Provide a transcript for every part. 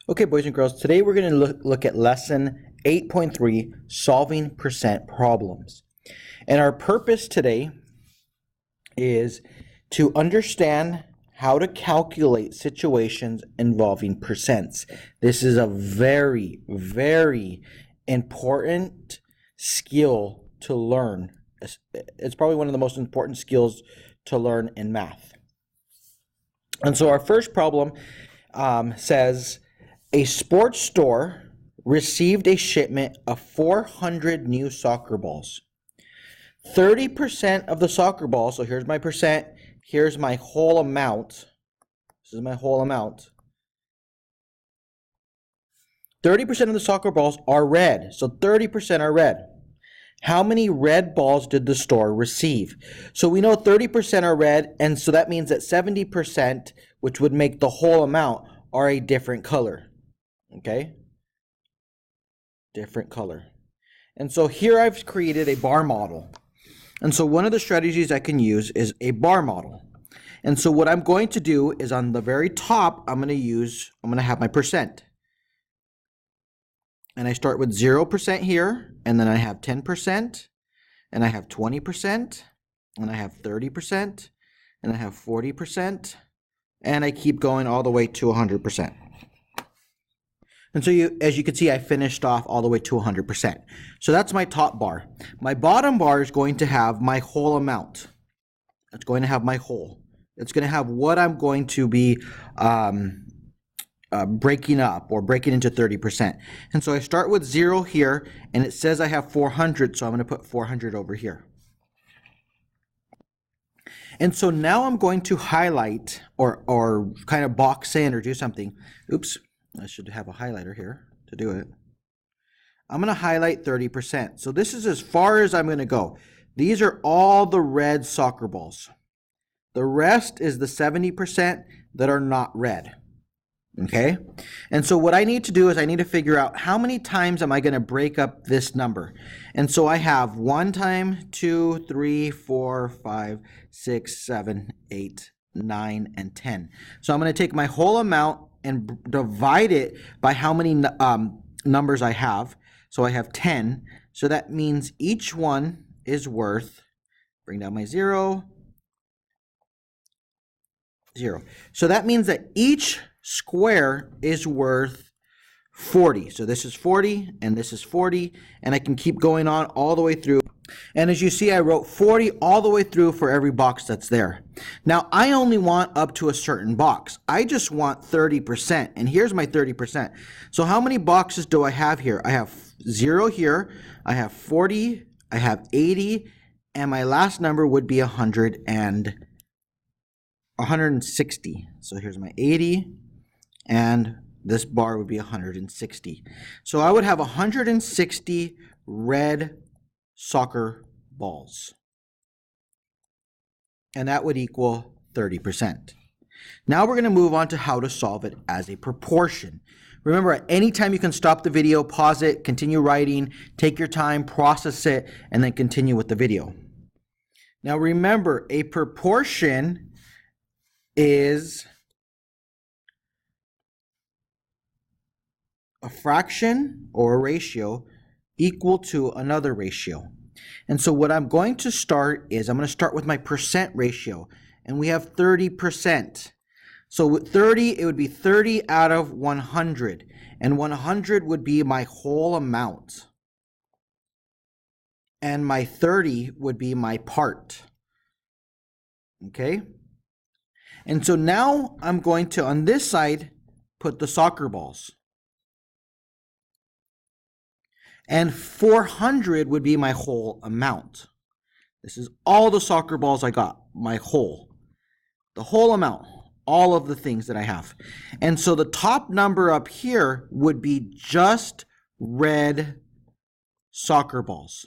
Okay, boys and girls, today we're going to look at lesson 8.3, solving percent problems. And our purpose today is to understand how to calculate situations involving percents. This is a very, very important skill to learn. It's probably one of the most important skills to learn in math. And so our first problem says, a sports store received a shipment of 400 new soccer balls. 30% of the soccer balls, so here's my percent, here's my whole amount. This is my whole amount. 30% of the soccer balls are red, so 30% are red. How many red balls did the store receive? So we know 30% are red, and so that means that 70%, which would make the whole amount, are a different color. Okay, different color. And so here I've created a bar model. And so one of the strategies I can use is a bar model. And so what I'm going to do is on the very top, I'm going to have my percent. And I start with 0% here, and then I have 10%, and I have 20%, and I have 30%, and I have 40%, and I keep going all the way to 100%. And so as you can see, I finished off all the way to 100%. So that's my top bar. My bottom bar is going to have my whole amount. It's going to have my whole. It's going to have what I'm going to be breaking up or breaking into 30%. And so I start with 0 here, and it says I have 400, so I'm going to put 400 over here. And so now I'm going to highlight or kind of box in or do something. Oops. I should have a highlighter here to do it. I'm going to highlight 30%. So this is as far as I'm going to go. These are all the red soccer balls. The rest is the 70% that are not red. Okay? And so what I need to do is I need to figure out how many times am I going to break up this number. And so I have 1 time, 2, 3, 4, 5, 6, 7, 8, 9, and 10. So I'm going to take my whole amount and divide it by how many numbers I have. So I have 10. So that means each one is worth, bring down my 0, 0. So that means that each square is worth 40. So this is 40, and this is 40, and I can keep going on all the way through. And as you see, I wrote 40 all the way through for every box that's there. Now, I only want up to a certain box. I just want 30%, and here's my 30%. So how many boxes do I have here? I have 0 here, I have 40, I have 80, and my last number would be 160. So here's my 80, and this bar would be 160. So I would have 160 red soccer balls. And that would equal 30%. Now we're going to move on to how to solve it as a proportion. Remember, at any time you can stop the video, pause it, continue writing, take your time, process it, and then continue with the video. Now remember, a proportion is a fraction or a ratio equal to another ratio. And so what I'm going to start is I'm going to start with my percent ratio, and we have 30%. So with 30, it would be 30 out of 100, and 100 would be my whole amount, and my 30 would be my part. Okay? And so now I'm going to, on this side, put the soccer balls. And 400 would be my whole amount. This is all the soccer balls I got, the whole amount, all of the things that I have. And so the top number up here would be just red soccer balls.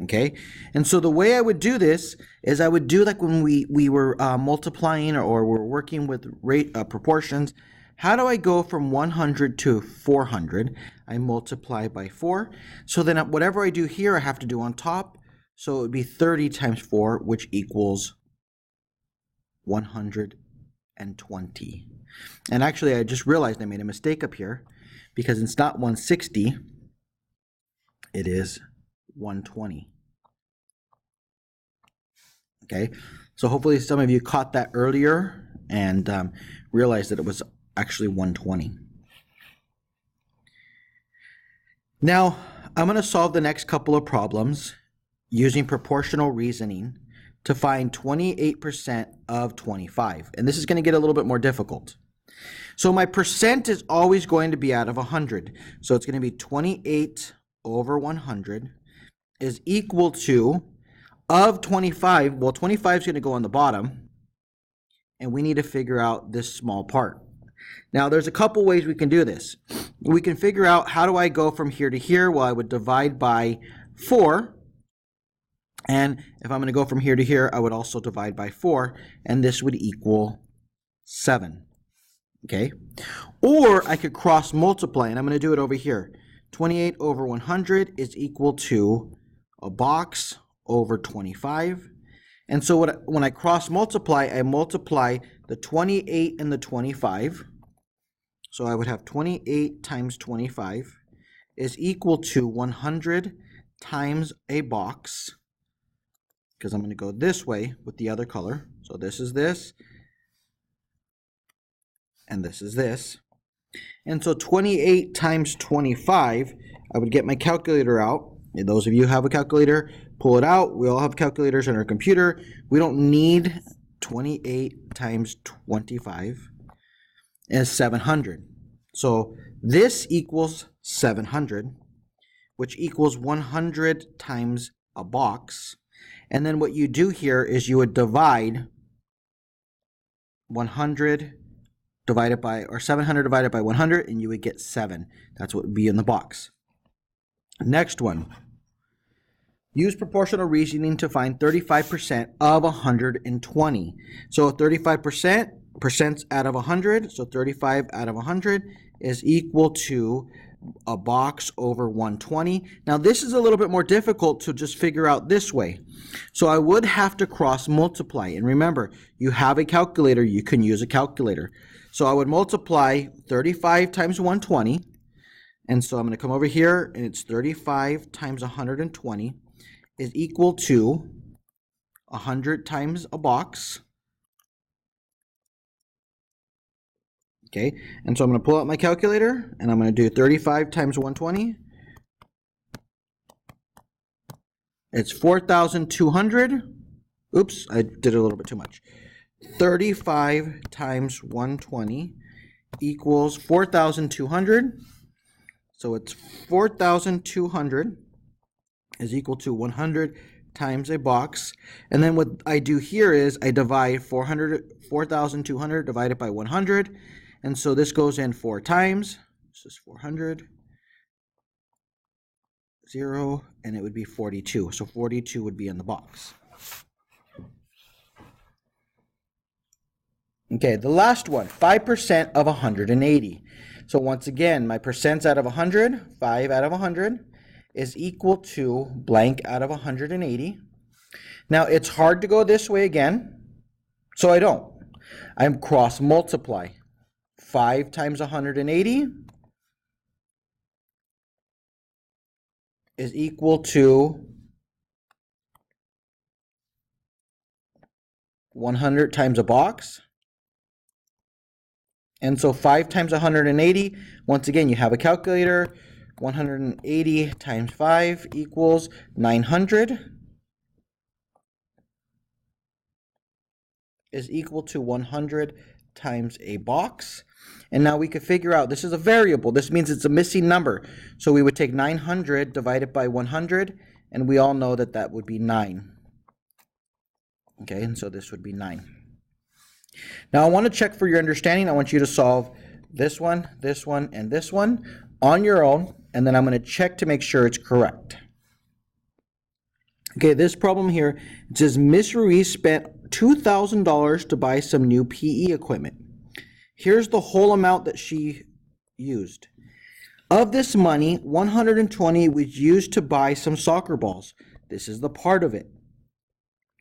Okay, and so the way I would do this is I would do like when we were multiplying or we're working with proportions. How do I go from 100 to 400? I multiply by 4. So then whatever I do here, I have to do on top. So it would be 30 times 4, which equals 120. 120. And actually, I just realized I made a mistake up here because it's not 160, it is 120. Okay, so hopefully some of you caught that earlier and realized that it was actually 120. Now, I'm going to solve the next couple of problems using proportional reasoning to find 28% of 25. And this is going to get a little bit more difficult. So my percent is always going to be out of 100. So it's going to be 28 over 100 is equal to, of 25, well, 25 is going to go on the bottom, and we need to figure out this small part. Now, there's a couple ways we can do this. We can figure out, how do I go from here to here? Well, I would divide by 4. And if I'm going to go from here to here, I would also divide by 4, and this would equal 7. Okay? Or I could cross multiply, and I'm going to do it over here. 28 over 100 is equal to a box over 25. And so when I cross multiply, I multiply the 28 and the 25. So I would have 28 times 25 is equal to 100 times a box, because I'm going to go this way with the other color. So this is this, and this is this. And so 28 times 25, I would get my calculator out. And those of you who have a calculator, pull it out. We all have calculators on our computer. We don't need 28 times 25 is 700. So this equals 700, which equals 100 times a box. And then what you do here is you would divide 100 divided by, or 700 divided by 100, and you would get 7. That's what would be in the box. Next one. Use proportional reasoning to find 35% of 120. So 35%, percents out of 100, so 35 out of 100 is equal to a box over 120. Now this is a little bit more difficult to just figure out this way. So I would have to cross multiply. And remember, you have a calculator, you can use a calculator. So I would multiply 35 times 120. And so I'm going to come over here, and it's 35 times 120 is equal to 100 times a box. Okay, and so I'm going to pull out my calculator, and I'm going to do 35 times 120. It's 4,200. Oops, I did a little bit too much. 35 times 120 equals 4,200. So it's 4,200 is equal to 100 times a box. And then what I do here is I divide 4,200 divided by 100. And so this goes in 4 times. This is 400, 0, and it would be 42. So 42 would be in the box. Okay, the last one, 5% of 180. So once again, my percents out of 100, 5 out of 100, is equal to blank out of 180. Now, it's hard to go this way again, so I don't. I'm cross multiply. 5 times 180 is equal to 100 times a box. And so 5 times 180, once again, you have a calculator. 180 times 5 equals 900 is equal to 100 times a box. And now we could figure out, this is a variable. This means it's a missing number. So we would take 900 divided by 100, and we all know that that would be 9. Okay, and so this would be 9. Now I want to check for your understanding. I want you to solve this one, and this one on your own, and then I'm going to check to make sure it's correct. Okay, this problem here, it says Miss Ruiz spent $2,000 to buy some new PE equipment. Here's the whole amount that she used. Of this money, 120 was used to buy some soccer balls. This is the part of it.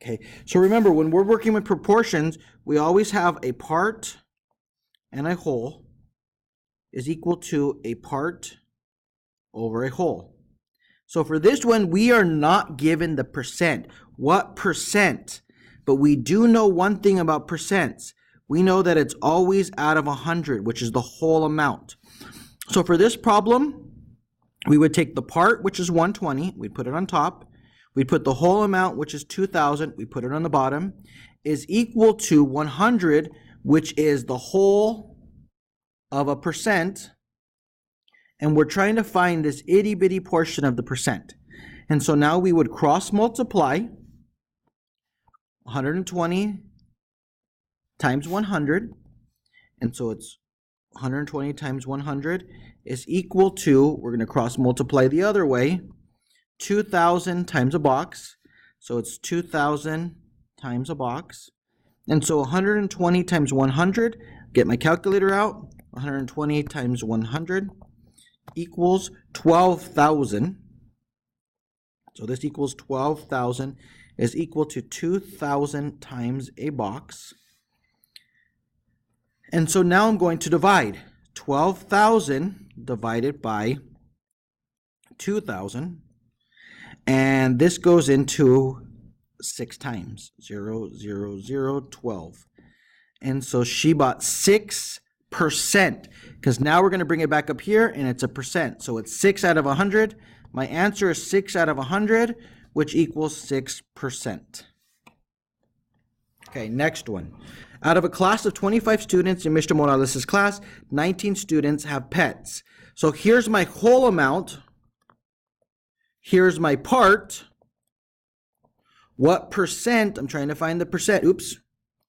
Okay, so remember, when we're working with proportions, we always have a part and a whole is equal to a part over a whole. So for this one, we are not given the percent. What percent? But we do know one thing about percents. We know that it's always out of 100, which is the whole amount. So for this problem, we would take the part, which is 120, we'd put it on top. We'd put the whole amount, which is 2,000, we put it on the bottom, is equal to 100, which is the whole of a percent. And we're trying to find this itty bitty portion of the percent. And so now we would cross multiply 120 times 100. And so it's 120 times 100 is equal to, we're going to cross multiply the other way, 2,000 times a box. So it's 2,000 times a box. And so 120 times 100, get my calculator out, 120 times 100 equals 12,000. So this equals 12,000 is equal to 2,000 times a box. And so now I'm going to divide 12,000 divided by 2,000. And this goes into 6 times. 0, 0, 0, 12. And so she bought 6%, because now we're going to bring it back up here and it's a percent. So it's 6 out of 100. My answer is 6 out of 100, which equals 6%. Okay, next one. Out of a class of 25 students in Mr. Morales' class, 19 students have pets. So here's my whole amount. Here's my part. What percent? I'm trying to find the percent. Oops,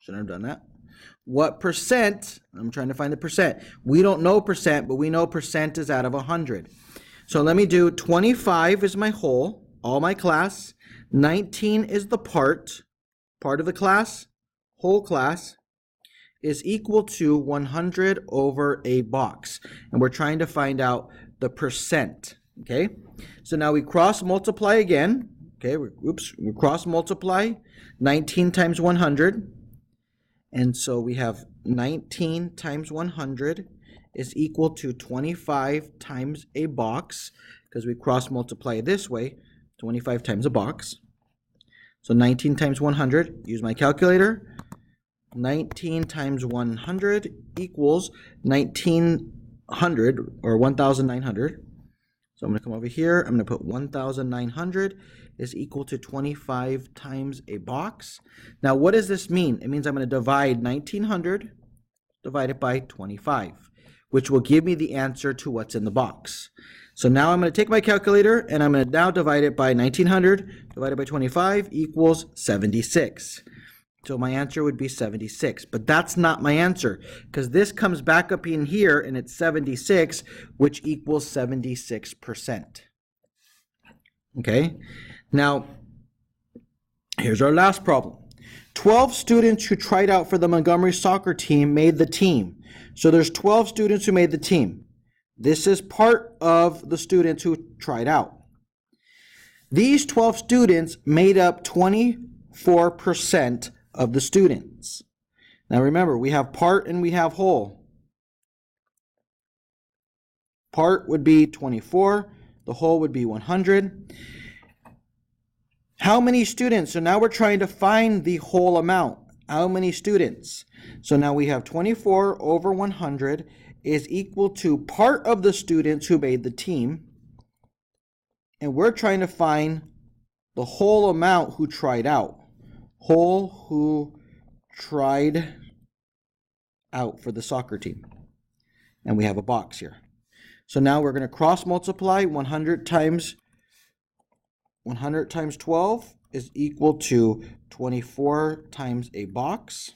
shouldn't have done that. What percent? I'm trying to find the percent. We don't know percent, but we know percent is out of 100. So let me do 25 is my whole, all my class. 19 is the part of the class, whole class, is equal to 100 over a box. And we're trying to find out the percent, okay? So now we cross multiply again, okay? We cross multiply 19 times 100. And so we have 19 times 100 is equal to 25 times a box, because we cross multiply this way, 25 times a box. So 19 times 100, use my calculator. 19 times 100 equals 1,900 or 1,900. So I'm going to come over here. I'm going to put 1,900 is equal to 25 times a box. Now, what does this mean? It means I'm going to divide 1,900 divided by 25, which will give me the answer to what's in the box. So now I'm going to take my calculator and I'm going to now divide it by 1,900 divided by 25 equals 76. So my answer would be 76, but that's not my answer, because this comes back up in here and it's 76, which equals 76%. Okay, now here's our last problem. 12 students who tried out for the Montgomery soccer team made the team. So there's 12 students who made the team. This is part of the students who tried out. These 12 students made up 24% of the students. Now remember, we have part and we have whole. Part would be 24, the whole would be 100. How many students? So now we're trying to find the whole amount. How many students? So now we have 24 over 100 is equal to part of the students who made the team. And we're trying to find the whole amount who tried out. Whole who tried out for the soccer team. And we have a box here. So now we're going to cross multiply 100 times 12 is equal to 24 times a box.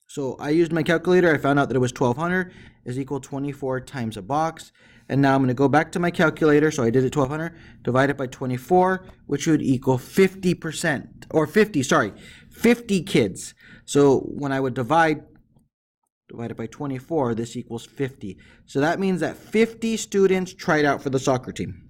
So I used my calculator. I found out that it was 1,200 is equal to 24 times a box. And now I'm going to go back to my calculator. So I did it 1,200 divided by 24, which would equal 50%, or 50 kids. So when I would divide it by 24, this equals 50. So that means that 50 students tried out for the soccer team.